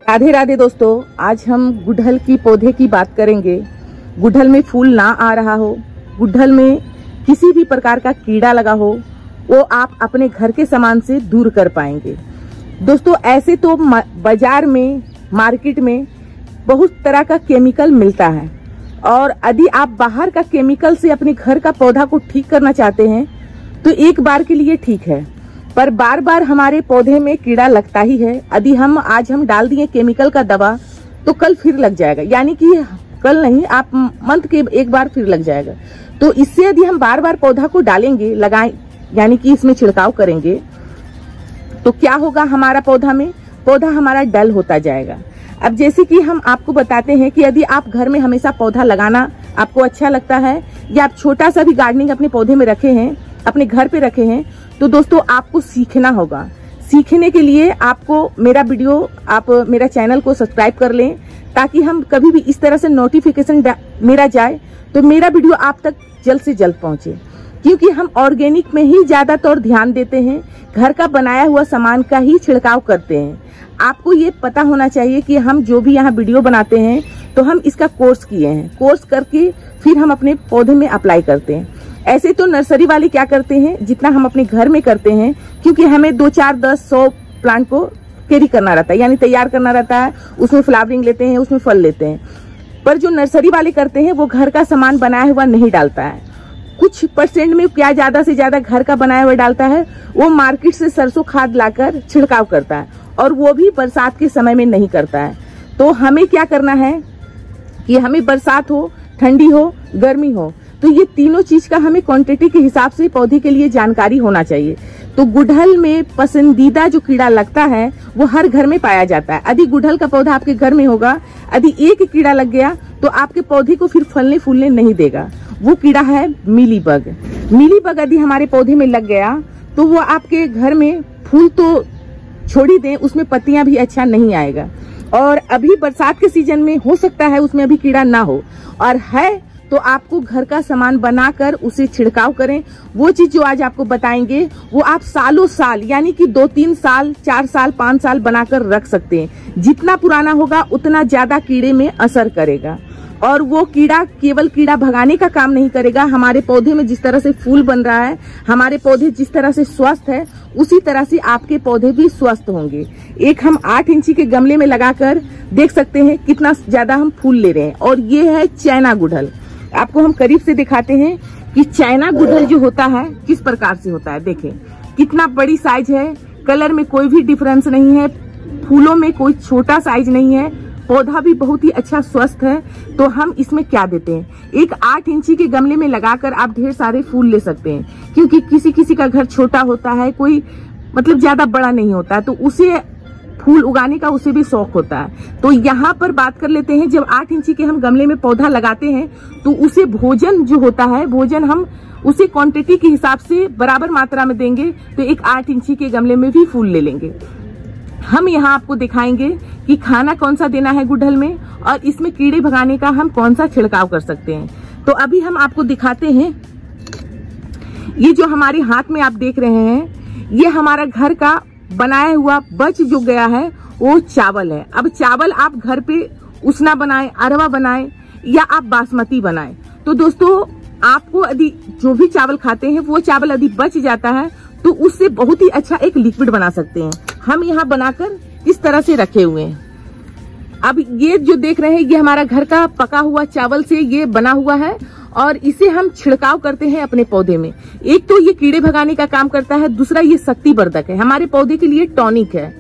राधे राधे दोस्तों, आज हम गुड़हल की पौधे की बात करेंगे। गुड़हल में फूल ना आ रहा हो, गुड़हल में किसी भी प्रकार का कीड़ा लगा हो, वो आप अपने घर के सामान से दूर कर पाएंगे। दोस्तों, ऐसे तो बाजार में, मार्केट में बहुत तरह का केमिकल मिलता है और यदि आप बाहर का केमिकल से अपने घर का पौधा को ठीक करना चाहते हैं तो एक बार के लिए ठीक है, पर बार बार हमारे पौधे में कीड़ा लगता ही है। यदि आज हम डाल दिए केमिकल का दवा तो कल फिर लग जाएगा, यानी कि कल नहीं, आप मंथ के एक बार फिर लग जाएगा। तो इससे यदि हम बार बार पौधा को डालेंगे, लगाएं, यानी कि इसमें छिड़काव करेंगे, तो क्या होगा, हमारा पौधा हमारा डल होता जाएगा। अब जैसे कि हम आपको बताते हैं कि यदि आप घर में हमेशा पौधा लगाना आपको अच्छा लगता है या आप छोटा सा भी गार्डनिंग अपने पौधे में रखे हैं, अपने घर पे रखे हैं, तो दोस्तों आपको सीखना होगा। सीखने के लिए आपको मेरा चैनल को सब्सक्राइब कर लें, ताकि हम कभी भी इस तरह से नोटिफिकेशन मेरा जाए तो मेरा वीडियो आप तक जल्द से जल्द पहुंचे। क्योंकि हम ऑर्गेनिक में ही ज्यादातर ध्यान देते हैं, घर का बनाया हुआ सामान का ही छिड़काव करते हैं। आपको ये पता होना चाहिए कि हम जो भी यहाँ वीडियो बनाते हैं तो हम इसका कोर्स किए हैं, कोर्स करके फिर हम अपने पौधे में अप्लाई करते हैं। ऐसे तो नर्सरी वाले क्या करते हैं, जितना हम अपने घर में करते हैं, क्योंकि हमें 2, 4, 10, 100 प्लांट को कैरी करना रहता है, यानी तैयार करना रहता है, उसमें फ्लावरिंग लेते हैं, उसमें फल लेते हैं। पर जो नर्सरी वाले करते हैं वो घर का सामान बनाया हुआ नहीं डालता है, कुछ परसेंट में क्या ज्यादा से ज्यादा घर का बनाया हुआ डालता है। वो मार्केट से सरसों खाद लाकर छिड़काव करता है, और वो भी बरसात के समय में नहीं करता है। तो हमें क्या करना है कि हमें बरसात हो, ठंडी हो, गर्मी हो, तो ये तीनों चीज का हमें क्वांटिटी के हिसाब से पौधे के लिए जानकारी होना चाहिए। तो गुड़हल में पसंदीदा जो कीड़ा लगता है वो हर घर में पाया जाता है। यदि गुड़हल का पौधा आपके घर में होगा, यदि एक कीड़ा लग गया तो आपके पौधे को फिर फलने फूलने नहीं देगा। वो कीड़ा है मीलीबग। मीलीबग यदि हमारे पौधे में लग गया तो वो आपके घर में फूल तो छोड़ ही दें, उसमें पत्तियां भी अच्छा नहीं आएगा। और अभी बरसात के सीजन में हो सकता है उसमें अभी कीड़ा ना हो, और है तो आपको घर का सामान बनाकर उसे छिड़काव करें। वो चीज जो आज आपको बताएंगे वो आप सालों साल, यानी कि 2, 3 साल, 4 साल, 5 साल बनाकर रख सकते हैं। जितना पुराना होगा उतना ज्यादा कीड़े में असर करेगा, और वो कीड़ा केवल कीड़ा भगाने का काम नहीं करेगा। हमारे पौधे में जिस तरह से फूल बन रहा है, हमारे पौधे जिस तरह से स्वस्थ है, उसी तरह से आपके पौधे भी स्वस्थ होंगे। एक हम 8 इंची के गमले में लगाकर देख सकते हैं कितना ज्यादा हम फूल ले रहे हैं। और ये है चाइना गुड़हल। आपको हम करीब से दिखाते हैं कि चाइना गुड़हल जो होता है किस प्रकार से होता है। देखें कितना बड़ी साइज है, कलर में कोई भी डिफरेंस नहीं है, फूलों में कोई छोटा साइज नहीं है, पौधा भी बहुत ही अच्छा स्वस्थ है। तो हम इसमें क्या देते हैं, एक 8 इंची के गमले में लगाकर आप ढेर सारे फूल ले सकते हैं। क्योंकि किसी किसी का घर छोटा होता है, कोई मतलब ज्यादा बड़ा नहीं होता है, तो उसे फूल उगाने का उसे भी शौक होता है। तो यहाँ पर बात कर लेते हैं, जब 8 इंची के हम गमले में पौधा लगाते हैं तो उसे भोजन जो होता है, भोजन हम उसे क्वांटिटी के हिसाब से बराबर मात्रा में देंगे, तो एक 8 इंची के गमले में भी फूल ले लेंगे। हम यहाँ आपको दिखाएंगे कि खाना कौन सा देना है गुड़हल में, और इसमें कीड़े भगाने का हम कौन सा छिड़काव कर सकते हैं। तो अभी हम आपको दिखाते हैं, ये जो हमारे हाथ में आप देख रहे हैं, ये हमारा घर का बनाया हुआ बच जो गया है वो चावल है। अब चावल आप घर पे उसना बनाएं, अरवा बनाएं, या आप बासमती बनाएं। तो दोस्तों आपको यदि जो भी चावल खाते हैं वो चावल यदि बच जाता है तो उससे बहुत ही अच्छा एक लिक्विड बना सकते हैं। हम यहाँ बनाकर इस तरह से रखे हुए हैं। अब ये जो देख रहे हैं ये हमारा घर का पका हुआ चावल से ये बना हुआ है, और इसे हम छिड़काव करते हैं अपने पौधे में। एक तो ये कीड़े भगाने का काम करता है, दूसरा ये शक्तिवर्धक है, हमारे पौधे के लिए टॉनिक है।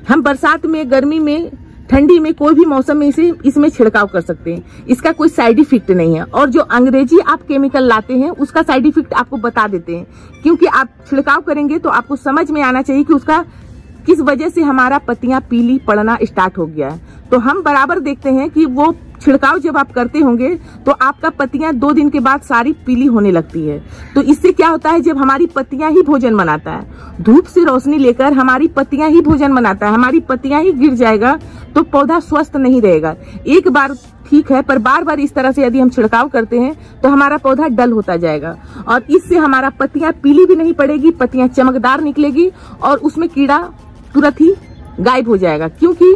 हम बरसात में, गर्मी में, ठंडी में, कोई भी मौसम में इसमें छिड़काव कर सकते हैं। इसका कोई साइड इफेक्ट नहीं है। और जो अंग्रेजी आप केमिकल लाते हैं उसका साइड इफेक्ट आपको बता देते हैं, क्योंकि आप छिड़काव करेंगे तो आपको समझ में आना चाहिए कि उसका किस वजह से हमारा पत्तियां पीली पड़ना स्टार्ट हो गया है। तो हम बराबर देखते हैं कि वो छिड़काव जब आप करते होंगे तो आपका पत्तियां 2 दिन के बाद सारी पीली होने लगती है। तो इससे क्या होता है, जब हमारी पत्तियां ही भोजन बनाता है, धूप से रोशनी लेकर हमारी पत्तियां ही भोजन बनाता है, हमारी पत्तियां ही गिर जाएगा तो पौधा स्वस्थ नहीं रहेगा। एक बार ठीक है, पर बार बार इस तरह से यदि हम छिड़काव करते हैं तो हमारा पौधा डल होता जाएगा, और इससे हमारा पत्तियां पीली भी नहीं पड़ेगी, पत्तियां चमकदार निकलेगी, और उसमें कीड़ा तुरंत ही गायब हो जाएगा। क्योंकि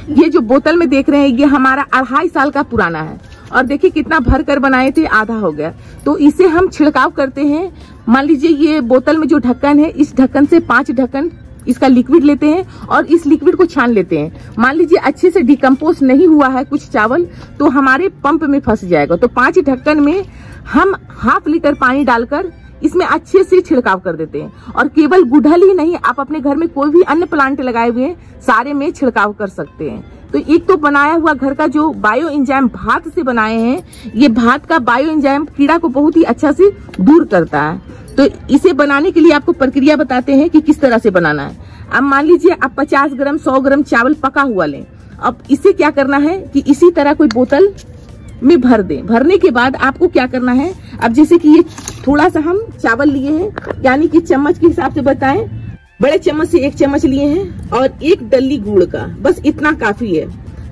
ये जो बोतल में देख रहे हैं ये हमारा 2.5 साल का पुराना है और देखिए कितना भर कर बनाए थे, आधा हो गया। तो इसे हम छिड़काव करते हैं। मान लीजिए ये बोतल में जो ढक्कन है, इस ढक्कन से 5 ढक्कन इसका लिक्विड लेते हैं और इस लिक्विड को छान लेते हैं। मान लीजिए अच्छे से डिकम्पोज नहीं हुआ है कुछ चावल तो हमारे पंप में फंस जाएगा। तो 5 ढक्कन में हम 1/2 लीटर पानी डालकर इसमें अच्छे से छिड़काव कर देते हैं। और केवल गुड़हल ही नहीं, आप अपने घर में कोई भी अन्य प्लांट लगाए हुए हैं सारे में छिड़काव कर सकते हैं। तो एक तो बनाया हुआ घर का जो बायो एंजाइम भात से बनाए हैं, ये भात का बायो एंजाइम कीड़ा को बहुत ही अच्छा से दूर करता है। तो इसे बनाने के लिए आपको प्रक्रिया बताते हैं कि किस तरह से बनाना है। अब मान लीजिए आप 50 ग्राम 100 ग्राम चावल पका हुआ लें। अब इसे क्या करना है कि इसी तरह कोई बोतल में भर दें। भरने के बाद आपको क्या करना है, अब जैसे कि ये थोड़ा सा हम चावल लिए हैं, यानी कि चम्मच के हिसाब से बताएं, बड़े चम्मच से 1 चम्मच लिए हैं और 1 डल्ली गुड़ का, बस इतना काफी है।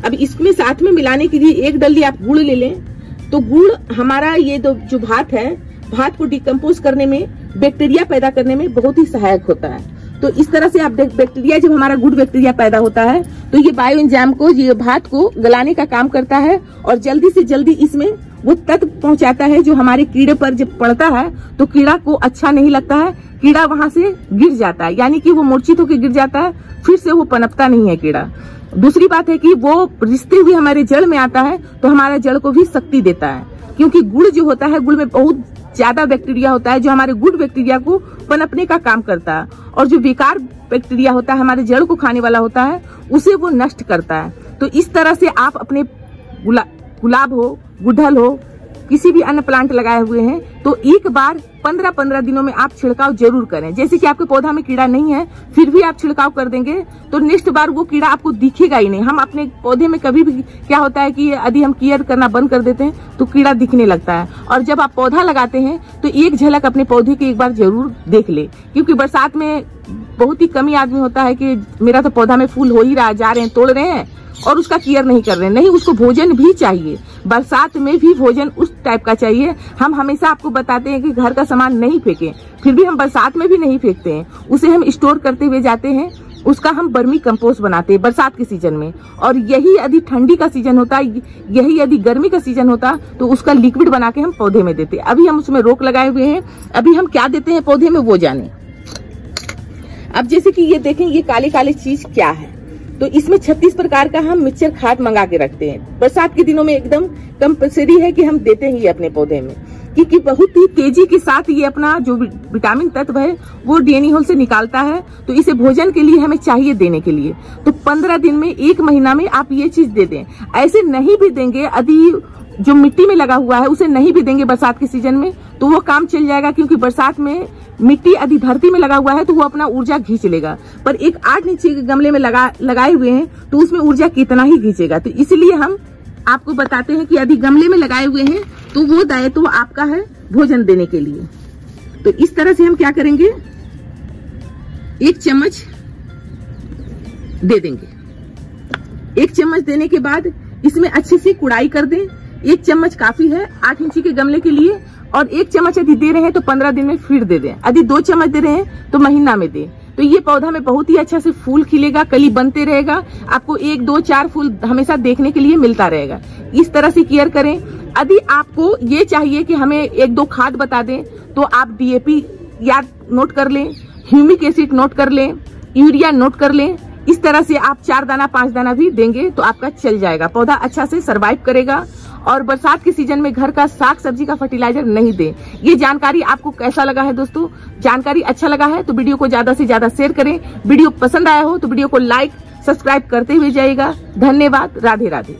अब इसमें साथ में मिलाने के लिए 1 डल्ली आप गुड़ ले लें। तो गुड़ हमारा ये जो भात है, भात को डिकम्पोज करने में, बैक्टीरिया पैदा करने में बहुत ही सहायक होता है। तो इस तरह से आप बैक्टीरिया, जब हमारा गुड बैक्टीरिया पैदा होता है तो ये बायो एंजाइम को, ये भात को गलाने का काम करता है और जल्दी से जल्दी इसमें वो तत्व पहुंचाता है जो हमारे कीड़े पर जब पड़ता है तो कीड़ा को अच्छा नहीं लगता है, कीड़ा वहां से गिर जाता है, यानी कि वो मूर्छित होकर गिर जाता है, फिर से वो पनपता नहीं है कीड़ा। दूसरी बात है कि वो रिश्ते हुए हमारे जड़ में आता है तो हमारे जड़ को भी शक्ति देता है, क्योंकि गुड़ जो होता है, गुड़ में बहुत ज्यादा बैक्टीरिया होता है जो हमारे गुड बैक्टीरिया को पनपने का काम करता है, और जो बेकार बैक्टीरिया होता है, हमारे जड़ को खाने वाला होता है, उसे वो नष्ट करता है। तो इस तरह से आप अपने गुलाब हो, गुड़हल हो, किसी भी अन्य प्लांट लगाए हुए हैं तो एक बार 15-15 दिनों में आप छिड़काव जरूर करें। जैसे कि आपके पौधा में कीड़ा नहीं है फिर भी आप छिड़काव कर देंगे तो नेक्स्ट बार वो कीड़ा आपको दिखेगा ही नहीं। हम अपने पौधे में कभी भी क्या होता है कि यदि हम केयर करना बंद कर देते हैं तो कीड़ा दिखने लगता है, और जब आप पौधा लगाते हैं तो एक झलक अपने पौधे की एक बार जरूर देख ले, क्योंकि बरसात में बहुत ही कम आदमी होता है कि मेरा तो पौधा में फूल हो ही रहा, जा रहे हैं तोड़ रहे हैं और उसका केयर नहीं कर रहे हैं। नहीं, उसको भोजन भी चाहिए, बरसात में भी भोजन उस टाइप का चाहिए। हम हमेशा आपको बताते हैं कि घर का सामान नहीं फेंकें, फिर भी हम बरसात में भी नहीं फेंकते हैं, उसे हम स्टोर करते हुए जाते हैं, उसका हम वर्मी कंपोस्ट बनाते हैं बरसात के सीजन में। और यही यदि ठंडी का सीजन होता, यही यदि गर्मी का सीजन होता तो उसका लिक्विड बना के हम पौधे में देते। अभी हम उसमें रोक लगाए हुए हैं, अभी हम क्या देते हैं पौधे में वो जाने। अब जैसे कि ये देखें, ये काले काले चीज क्या है, तो इसमें 36 प्रकार का हम मिक्सचर खाद मंगा के रखते हैं। बरसात के दिनों में एकदम कंपल्सरी है कि हम देते ही अपने पौधे में, क्योंकि बहुत ही तेजी के साथ ये अपना जो विटामिन तत्व है वो डीएनए होल से निकालता है, तो इसे भोजन के लिए हमें चाहिए देने के लिए। तो 15 दिन में, 1 महीना में आप ये चीज दे दें। ऐसे नहीं भी देंगे, यदि जो मिट्टी में लगा हुआ है उसे नहीं भी देंगे बरसात के सीजन में तो वो काम चल जाएगा, क्योंकि बरसात में मिट्टी यदि धरती में लगा हुआ है तो वो अपना ऊर्जा खींच लेगा, पर एक 8 इंच के गमले में लगाए हुए हैं तो उसमें ऊर्जा कितना ही खींचेगा। तो इसलिए हम आपको बताते हैं कि यदि गमले में लगाए हुए हैं तो वो दायित्व आपका है भोजन देने के लिए। तो इस तरह से हम क्या करेंगे, 1 चम्मच दे देंगे। 1 चम्मच देने के बाद इसमें अच्छे से कुड़ाई कर दें। 1 चम्मच काफी है 8 इंची के गमले के लिए, और 1 चम्मच यदि दे रहे हैं तो 15 दिन में फिर दे दें। यदि 2 चम्मच दे रहे हैं तो महीना में दें। तो ये पौधा में बहुत ही अच्छा से फूल खिलेगा, कली बनते रहेगा, आपको 1, 2, 4 फूल हमेशा देखने के लिए मिलता रहेगा। इस तरह से केयर करें। यदि आपको ये चाहिए कि हमें 1-2 खाद बता दें तो आप DAP याद नोट कर लें, ह्यूमिक एसिड नोट कर लें, यूरिया नोट कर लें। इस तरह से आप 4 दाना 5 दाना भी देंगे तो आपका चल जाएगा, पौधा अच्छा से सरवाइव करेगा। और बरसात के सीजन में घर का साग सब्जी का फर्टिलाइजर नहीं दें। ये जानकारी आपको कैसा लगा है दोस्तों? जानकारी अच्छा लगा है तो वीडियो को ज्यादा से ज्यादा शेयर करें। वीडियो पसंद आया हो तो वीडियो को लाइक सब्सक्राइब करते हुए जाइएगा। धन्यवाद। राधे राधे।